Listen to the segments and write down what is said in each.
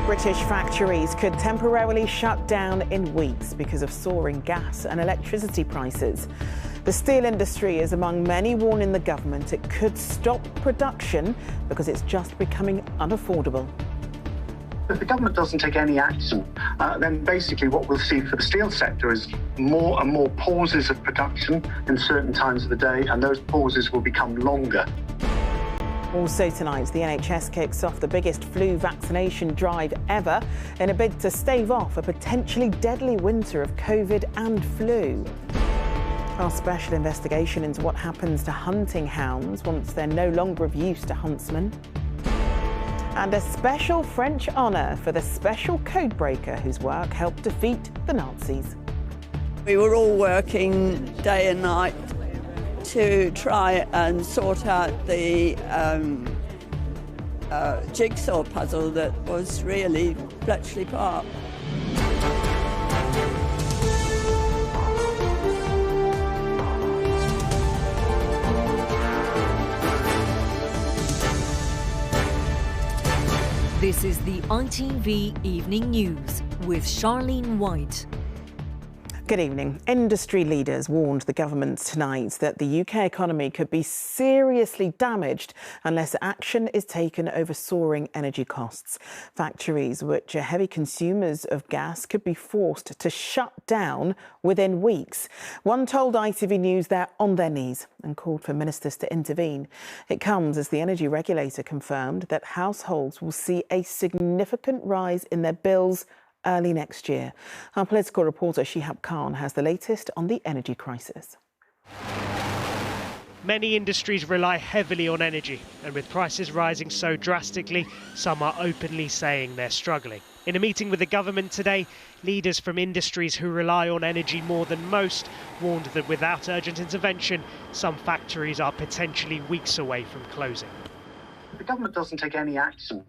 British factories could temporarily shut down in weeks because of soaring gas and electricity prices. The steel industry is among many warning the government it could stop production because it's just becoming unaffordable. If the government doesn't take any action, then basically what we'll see for the steel sector is more and more pauses of production in certain times of the day, and those pauses will become longer. Also tonight, the NHS kicks off the biggest flu vaccination drive ever in a bid to stave off a potentially deadly winter of COVID and flu. Our special investigation into what happens to hunting hounds once they're no longer of use to huntsmen. And a special French honour for the special codebreaker whose work helped defeat the Nazis. We were all working day and night to try and sort out the jigsaw puzzle that was really Bletchley Park. This is the ITV Evening News with Charlene White. Good evening. Industry leaders warned the government tonight that the UK economy could be seriously damaged unless action is taken over soaring energy costs. Factories, which are heavy consumers of gas, could be forced to shut down within weeks. One told ITV News they're on their knees and called for ministers to intervene. It comes as the energy regulator confirmed that households will see a significant rise in their bills early next year. Our political reporter Shihab Khan has the latest on the energy crisis. Many industries rely heavily on energy, and with prices rising so drastically, some are openly saying they're struggling. In a meeting with the government today, leaders from industries who rely on energy more than most warned that without urgent intervention, some factories are potentially weeks away from closing. If the government doesn't take any action,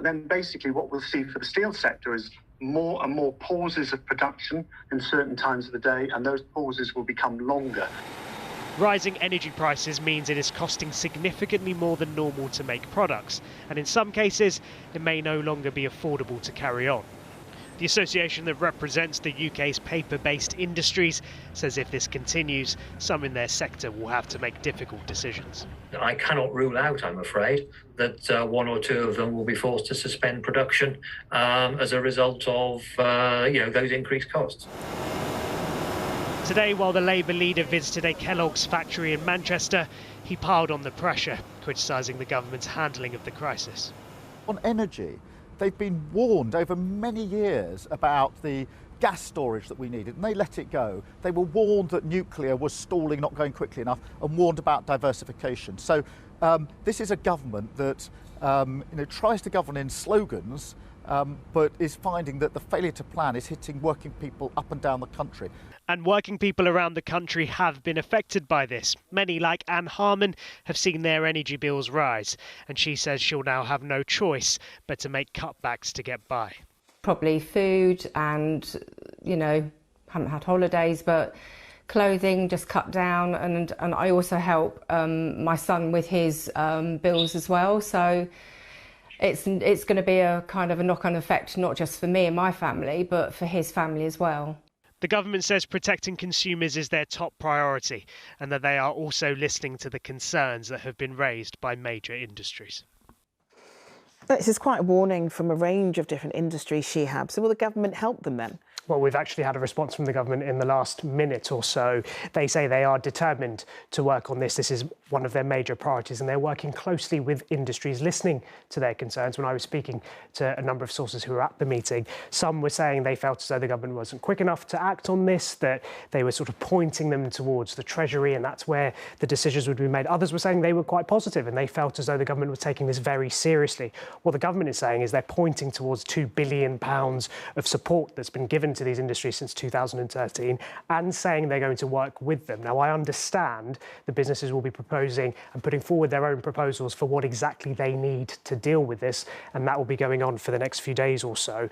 then basically what we'll see for the steel sector is more and more pauses of production in certain times of the day, and those pauses will become longer. Rising energy prices means it is costing significantly more than normal to make products, and in some cases it may no longer be affordable to carry on. The association that represents the UK's paper-based industries says if this continues, some in their sector will have to make difficult decisions. I cannot rule out, I'm afraid, that one or two of them will be forced to suspend production as a result of those increased costs. Today, while the Labour leader visited a Kellogg's factory in Manchester, he piled on the pressure, criticising the government's handling of the crisis. On energy, they've been warned over many years about the gas storage that we needed, and they let it go. They were warned that nuclear was stalling, not going quickly enough, and warned about diversification. So this is a government that tries to govern in slogans, but is finding that the failure to plan is hitting working people up and down the country. And working people around the country have been affected by this. Many, like Anne Harmon, have seen their energy bills rise, and she says she'll now have no choice but to make cutbacks to get by. Probably food and, haven't had holidays, but clothing just cut down, and I also help my son with his bills as well. So it's going to be a kind of a knock-on effect, not just for me and my family, but for his family as well. The government says protecting consumers is their top priority, and that they are also listening to the concerns that have been raised by major industries. This is quite a warning from a range of different industries, Shihab. So will the government help them then? Well, we've actually had a response from the government in the last minute or so. They say they are determined to work on this. This is one of their major priorities, and they're working closely with industries, listening to their concerns. When I was speaking to a number of sources who were at the meeting, some were saying they felt as though the government wasn't quick enough to act on this, that they were sort of pointing them towards the Treasury, and that's where the decisions would be made. Others were saying they were quite positive, and they felt as though the government was taking this very seriously. What the government is saying is they're pointing towards £2 billion of support that's been given to these industries since 2013, and saying they're going to work with them. Now, I understand the businesses will be proposing and putting forward their own proposals for what exactly they need to deal with this, and that will be going on for the next few days or so.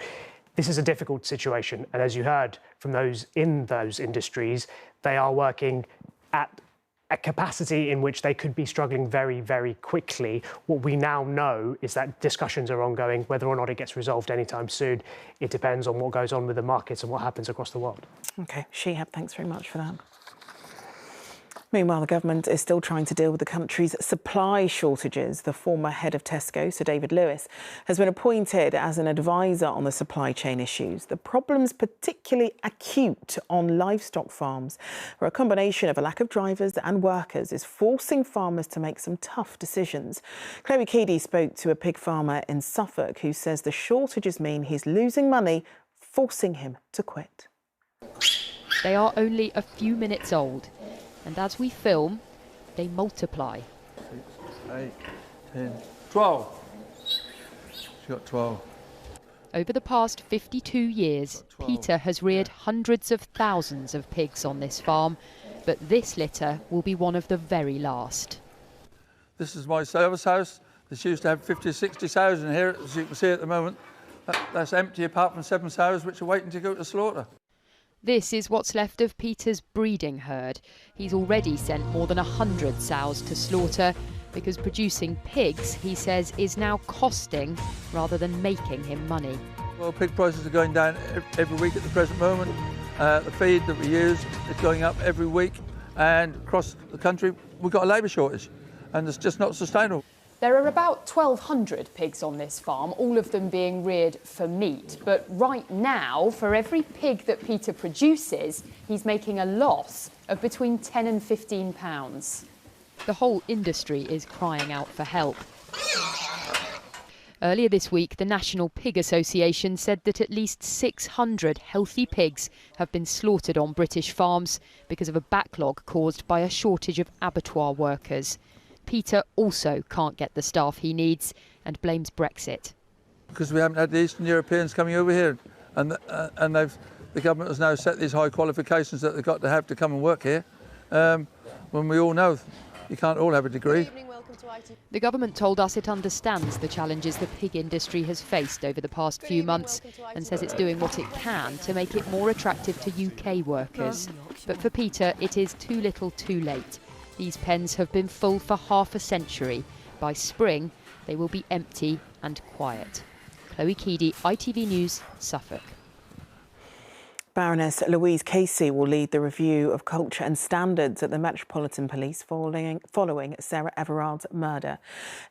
This is a difficult situation, and as you heard from those in those industries, they are working at a capacity in which they could be struggling very, very quickly. What we now know is that discussions are ongoing. Whether or not it gets resolved anytime soon, it depends on what goes on with the markets and what happens across the world. OK, Shihab, thanks very much for that. Meanwhile, the government is still trying to deal with the country's supply shortages. The former head of Tesco, Sir David Lewis, has been appointed as an advisor on the supply chain issues. The problem's particularly acute on livestock farms, where a combination of a lack of drivers and workers is forcing farmers to make some tough decisions. Chloe Keedy spoke to a pig farmer in Suffolk who says the shortages mean he's losing money, forcing him to quit. They are only a few minutes old. And as we film, they multiply. 6, 8, 10, 12. She's got 12. Over the past 52 years, Peter has reared hundreds of thousands of pigs on this farm, but this litter will be one of the very last. This is my service house. This used to have 50, 60 sows in here, as you can see at the moment. That's empty apart from 7 sows which are waiting to go to slaughter. This is what's left of Peter's breeding herd. He's already sent more than 100 sows to slaughter because producing pigs, he says, is now costing rather than making him money. Well, pig prices are going down every week at the present moment. The feed that we use is going up every week, and across the country we've got a labour shortage, and it's just not sustainable. There are about 1,200 pigs on this farm, all of them being reared for meat. But right now, for every pig that Peter produces, he's making a loss of between £10 and £15. The whole industry is crying out for help. Earlier this week, the National Pig Association said that at least 600 healthy pigs have been slaughtered on British farms because of a backlog caused by a shortage of abattoir workers. Peter also can't get the staff he needs and blames Brexit. Because we haven't had the Eastern Europeans coming over here, and the government has now set these high qualifications that they've got to have to come and work here, when we all know you can't all have a degree. The government told us it understands the challenges the pig industry has faced over the past few months and says it's doing what it can to make it more attractive to UK workers. But for Peter, it is too little too late. These pens have been full for half a century. By spring, they will be empty and quiet. Chloe Keedy, ITV News, Suffolk. Baroness Louise Casey will lead the review of culture and standards at the Metropolitan Police following Sarah Everard's murder.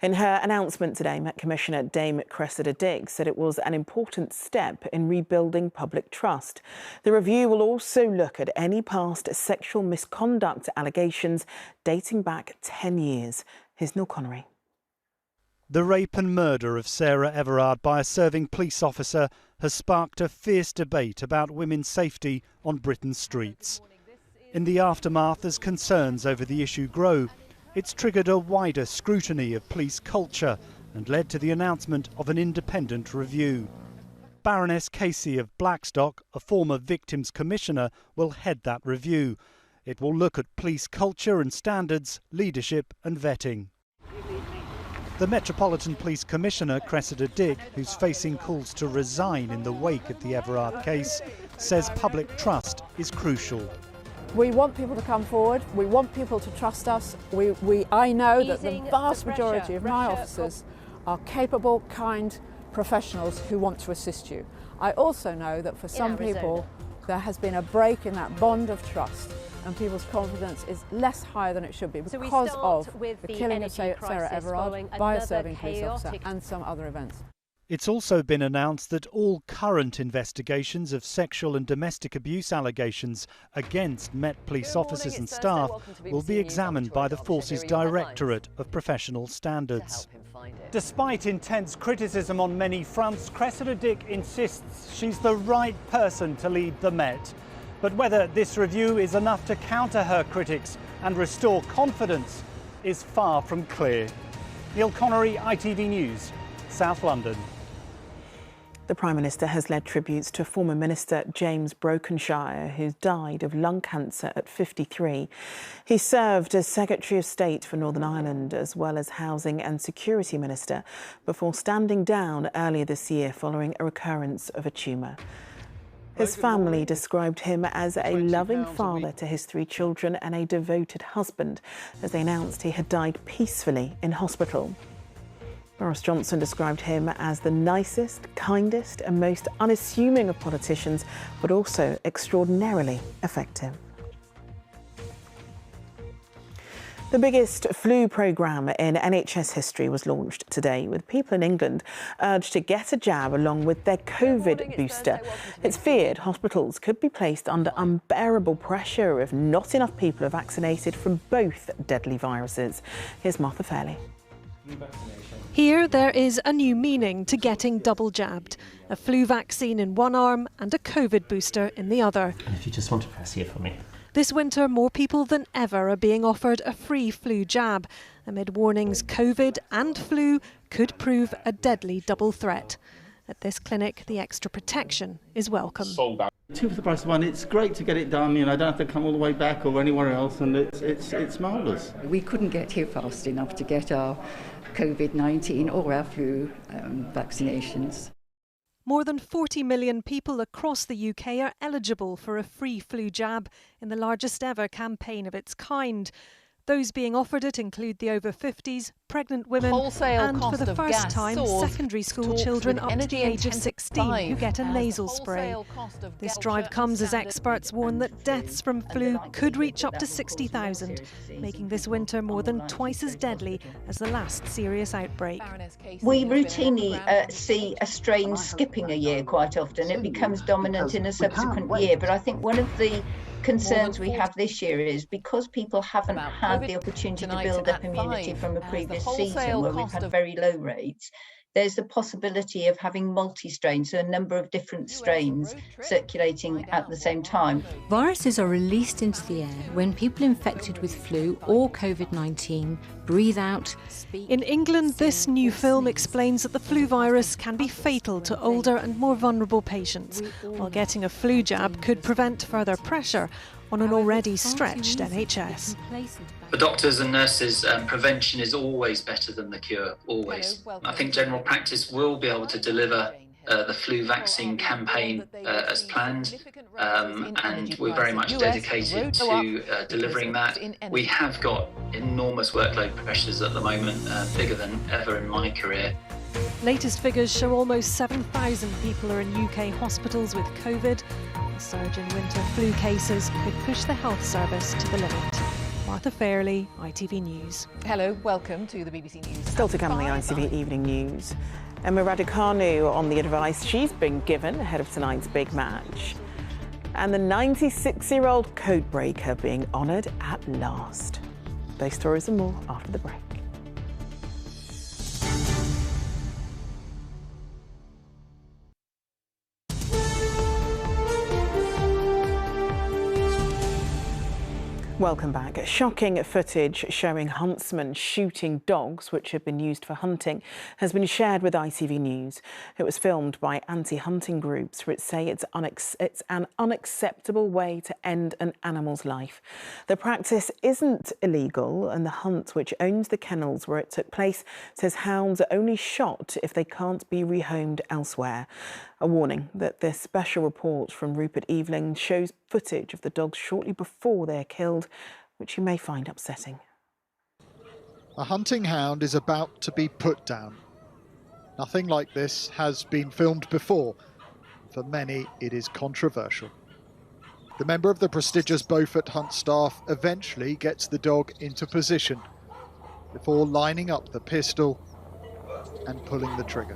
In her announcement today, Met Commissioner Dame Cressida Dick said it was an important step in rebuilding public trust. The review will also look at any past sexual misconduct allegations dating back 10 years. Here's Neil Connery. The rape and murder of Sarah Everard by a serving police officer has sparked a fierce debate about women's safety on Britain's streets. In the aftermath, as concerns over the issue grow, it's triggered a wider scrutiny of police culture and led to the announcement of an independent review. Baroness Casey of Blackstock, a former Victims Commissioner, will head that review. It will look at police culture and standards, leadership and vetting. The Metropolitan Police Commissioner, Cressida Dick, who's facing calls to resign in the wake of the Everard case, says public trust is crucial. We want people to come forward. We want people to trust us. I know that the vast majority of my officers are capable, kind professionals who want to assist you. I also know that for some people there has been a break in that bond of trust, and people's confidence is less high than it should be because of the killing of Sarah Everard by a serving police officer and some other events. It's also been announced that all current investigations of sexual and domestic abuse allegations against Met Police officers and staff will be examined by the Force's Directorate of Professional Standards. Despite intense criticism on many fronts, Cressida Dick insists she's the right person to lead the Met. But whether this review is enough to counter her critics and restore confidence is far from clear. Neil Connery, ITV News, South London. The Prime Minister has led tributes to former Minister James Brokenshire, who died of lung cancer at 53. He served as Secretary of State for Northern Ireland as well as Housing and Security Minister before standing down earlier this year following a recurrence of a tumour. His family described him as a loving father to his 3 children and a devoted husband, as they announced he had died peacefully in hospital. Boris Johnson described him as the nicest, kindest and most unassuming of politicians, but also extraordinarily effective. The biggest flu programme in NHS history was launched today, with people in England urged to get a jab along with their COVID booster. It's feared hospitals could be placed under unbearable pressure if not enough people are vaccinated from both deadly viruses. Here's Martha Fairley. Here, there is a new meaning to getting double jabbed. A flu vaccine in one arm and a COVID booster in the other. And if you just want to press here for me. This winter, more people than ever are being offered a free flu jab, amid warnings COVID and flu could prove a deadly double threat. At this clinic, the extra protection is welcome. Sold out. 2 for the price of 1. It's great to get it done. You know, I don't have to come all the way back or anywhere else, and it's marvellous. We couldn't get here fast enough to get our COVID-19 or our flu vaccinations. More than 40 million people across the UK are eligible for a free flu jab in the largest ever campaign of its kind. Those being offered it include the over 50s, pregnant women and, for the first time, secondary school children up to the age of 16 who get a nasal spray. This drive comes as experts warn that deaths from flu could reach up to 60,000, making this winter more than twice as deadly as the last serious outbreak. We routinely see a strain skipping a year quite often. It becomes dominant in a subsequent year, but I think one of the concerns we have this year is because people haven't had the opportunity to build up immunity from a previous season where we've had very low rates, there's the possibility of having multi-strains, so a number of different strains circulating at the same time. Viruses are released into the air when people infected with flu or COVID-19 breathe out. In England, this new film explains that the flu virus can be fatal to older and more vulnerable patients, while getting a flu jab could prevent further pressure on an already stretched NHS. For doctors and nurses, prevention is always better than the cure, always. I think general practice will be able to deliver the flu vaccine campaign as planned, and we're very much dedicated to delivering that. We have got enormous workload pressures at the moment, bigger than ever in my career. Latest figures show almost 7,000 people are in UK hospitals with COVID. A surge in winter flu cases could push the health service to the limit. Martha Fairley, ITV News. Hello, welcome to the BBC News. Still to come on the ITV Evening News. Emma Raducanu on the advice she's been given ahead of tonight's big match. And the 96-year-old codebreaker being honoured at last. Those stories and more after the break. Welcome back. Shocking footage showing huntsmen shooting dogs which have been used for hunting has been shared with ITV News. It was filmed by anti-hunting groups which say it's an unacceptable way to end an animal's life. The practice isn't illegal, and the hunt, which owns the kennels where it took place, says hounds are only shot if they can't be rehomed elsewhere. A warning that this special report from Rupert Eveling shows footage of the dogs shortly before they are killed, which you may find upsetting. A hunting hound is about to be put down. Nothing like this has been filmed before. For many, it is controversial. The member of the prestigious Beaufort Hunt staff eventually gets the dog into position before lining up the pistol and pulling the trigger.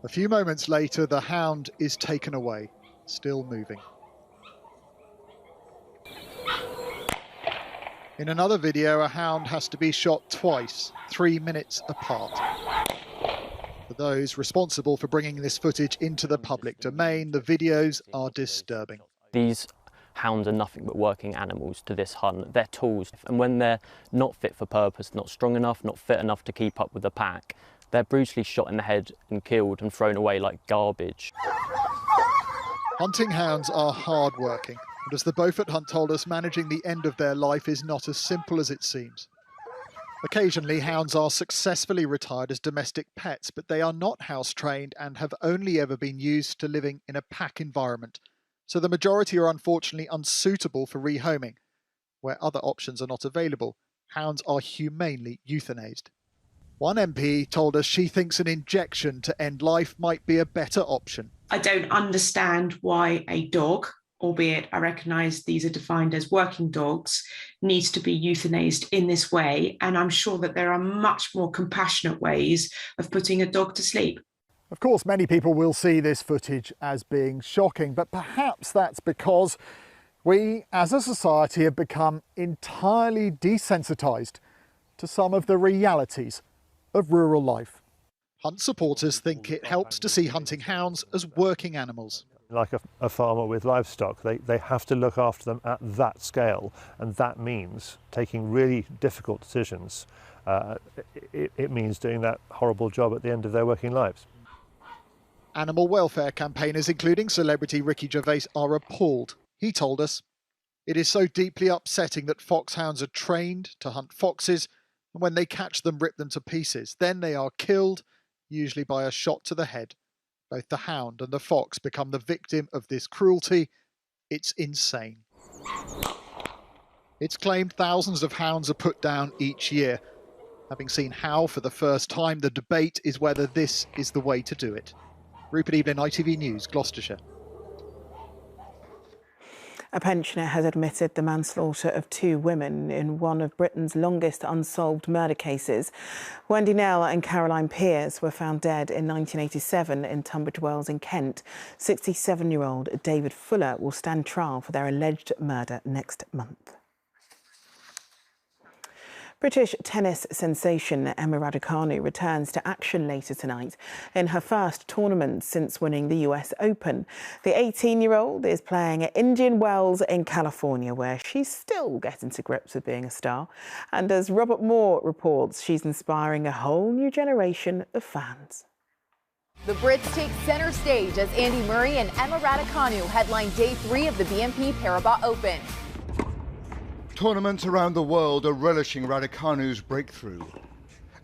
A few moments later, the hound is taken away, still moving. In another video, a hound has to be shot twice, 3 minutes apart. For those responsible for bringing this footage into the public domain, the videos are disturbing. These hounds are nothing but working animals to this hunt. They're tools, and when they're not fit for purpose, not strong enough, not fit enough to keep up with the pack, they're brutally shot in the head and killed and thrown away like garbage. Hunting hounds are hard-working, but as the Beaufort Hunt told us, managing the end of their life is not as simple as it seems. Occasionally, hounds are successfully retired as domestic pets, but they are not house-trained and have only ever been used to living in a pack environment. So the majority are unfortunately unsuitable for rehoming. Where other options are not available, hounds are humanely euthanased. One MP told us she thinks an injection to end life might be a better option. I don't understand why a dog, albeit I recognise these are defined as working dogs, needs to be euthanased in this way. And I'm sure that there are much more compassionate ways of putting a dog to sleep. Of course, many people will see this footage as being shocking, but perhaps that's because we, as a society, have become entirely desensitised to some of the realities of rural life. Hunt supporters think it helps to see hunting hounds as working animals. Like a farmer with livestock, they have to look after them at that scale, and that means taking really difficult decisions. It means doing that horrible job at the end of their working lives. Animal welfare campaigners, including celebrity Ricky Gervais, are appalled. He told us, "It is so deeply upsetting that foxhounds are trained to hunt foxes, and when they catch them, rip them to pieces. Then they are killed, usually by a shot to the head. Both the hound and the fox become the victim of this cruelty. It's insane." It's claimed thousands of hounds are put down each year. Having seen how, for the first time, the debate is whether this is the way to do it. Rupert Evelyn, ITV News, Gloucestershire. A pensioner has admitted the manslaughter of 2 women in one of Britain's longest unsolved murder cases. Wendy Nell and Caroline Pearce were found dead in 1987 in Tunbridge Wells in Kent. 67-year-old David Fuller will stand trial for their alleged murder next month. British tennis sensation Emma Raducanu returns to action later tonight in her first tournament since winning the US Open. The 18-year-old is playing at Indian Wells in California, where she's still getting to grips with being a star. And as Robert Moore reports, she's inspiring a whole new generation of fans. The Brits take centre stage as Andy Murray and Emma Raducanu headline Day 3 of the BNP Paribas Open. Tournaments around the world are relishing Raducanu's breakthrough,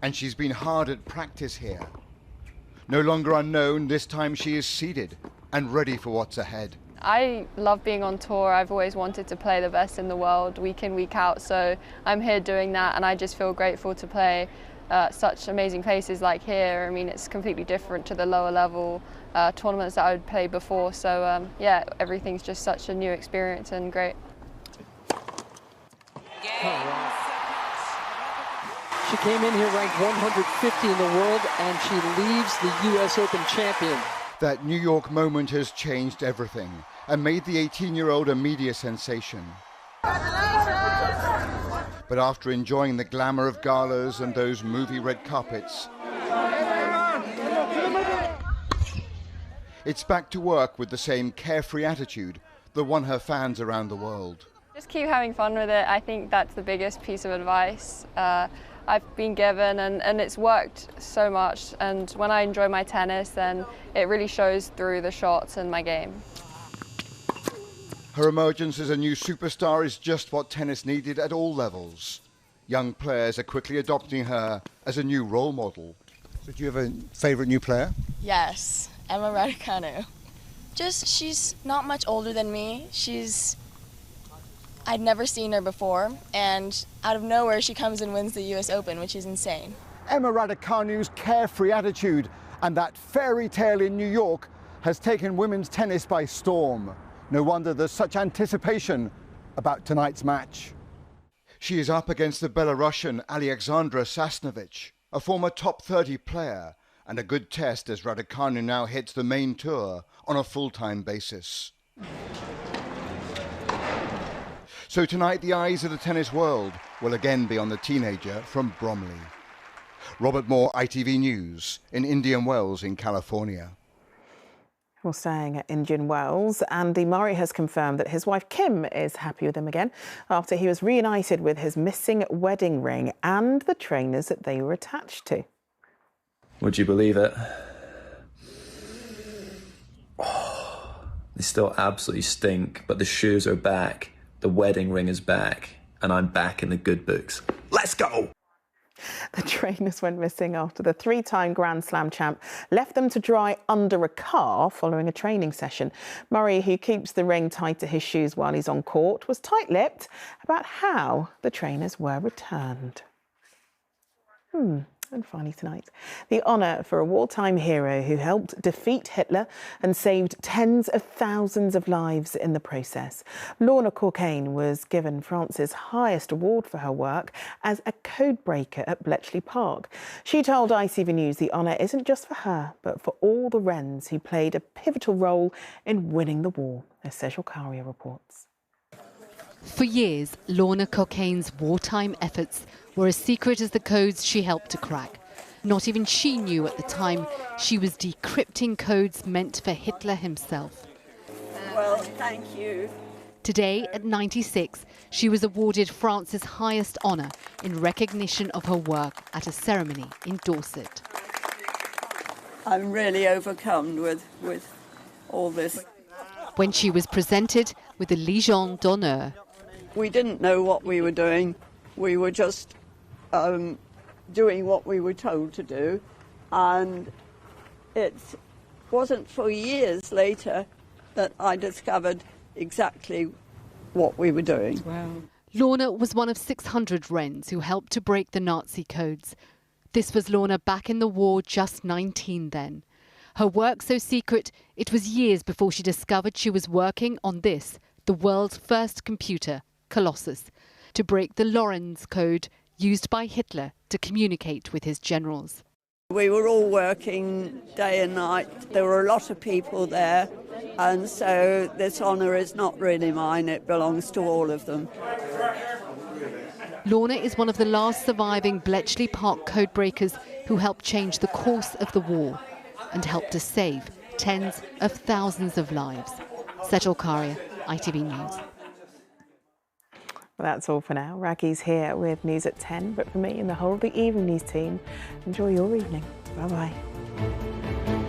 and she's been hard at practice here. No longer unknown, this time she is seeded and ready for what's ahead. I love being on tour. I've always wanted to play the best in the world week in, week out, so I'm here doing that, and I just feel grateful to play such amazing places like here. I mean, it's completely different to the lower level tournaments that I would play before, so yeah, everything's just such a new experience and great. She came in here ranked 150 in the world, and she leaves the US Open champion. That New York moment has changed everything and made the 18-year-old a media sensation. But after enjoying the glamour of galas and those movie red carpets, it's back to work with the same carefree attitude that won her fans around the world. Just keep having fun with it. I think that's the biggest piece of advice I've been given, and it's worked so much. And when I enjoy my tennis, then it really shows through the shots and my game. Her emergence as a new superstar is just what tennis needed at all levels. Young players are quickly adopting her as a new role model. So do you have a favourite new player? Yes, Emma Raducanu. She's not much older than me. I'd never seen her before, and out of nowhere she comes and wins the US Open, which is insane. Emma Raducanu's carefree attitude and that fairy tale in New York has taken women's tennis by storm. No wonder there's such anticipation about tonight's match. She is up against the Belarusian Alexandra Sasnovich, a former top 30 player, and a good test as Raducanu now hits the main tour on a full-time basis. So tonight, the eyes of the tennis world will again be on the teenager from Bromley. Robert Moore, ITV News, in Indian Wells in California. Well, staying at Indian Wells, Andy Murray has confirmed that his wife Kim is happy with him again after he was reunited with his missing wedding ring and the trainers that they were attached to. Would you believe it? Oh, they still absolutely stink, but the shoes are back. The wedding ring is back, and I'm back in the good books. Let's go! The trainers went missing after the three-time Grand Slam champ left them to dry under a car following a training session. Murray, who keeps the ring tied to his shoes while he's on court, was tight-lipped about how the trainers were returned. And finally tonight, the honour for a wartime hero who helped defeat Hitler and saved tens of thousands of lives in the process. Lorna Corcaine was given France's highest award for her work as a codebreaker at Bletchley Park. She told ITV News the honour isn't just for her, but for all the Wrens who played a pivotal role in winning the war, as Casualty reports. For years, Lorna Corcaine's wartime efforts were as secret as the codes she helped to crack. Not even she knew at the time she was decrypting codes meant for Hitler himself. Well, thank you. Today, at 96, she was awarded France's highest honour in recognition of her work at a ceremony in Dorset. I'm really overcome with all this. When she was presented with the Légion d'honneur. We didn't know what we were doing. We were just doing what we were told to do. And it wasn't for years later that I discovered exactly what we were doing. Wow. Lorna was one of 600 Wrens who helped to break the Nazi codes. This was Lorna back in the war, just 19 then. Her work so secret, it was years before she discovered she was working on this, the world's first computer, Colossus, to break the Lorenz code used by Hitler to communicate with his generals. We were all working day and night. There were a lot of people there, and so this honour is not really mine, it belongs to all of them. Lorna is one of the last surviving Bletchley Park codebreakers who helped change the course of the war and helped to save tens of thousands of lives. Casualty, ITV News. Well, that's all for now. Raggie's here with news at 10, but for me and the whole of the Evening News team, enjoy your evening. Bye-bye.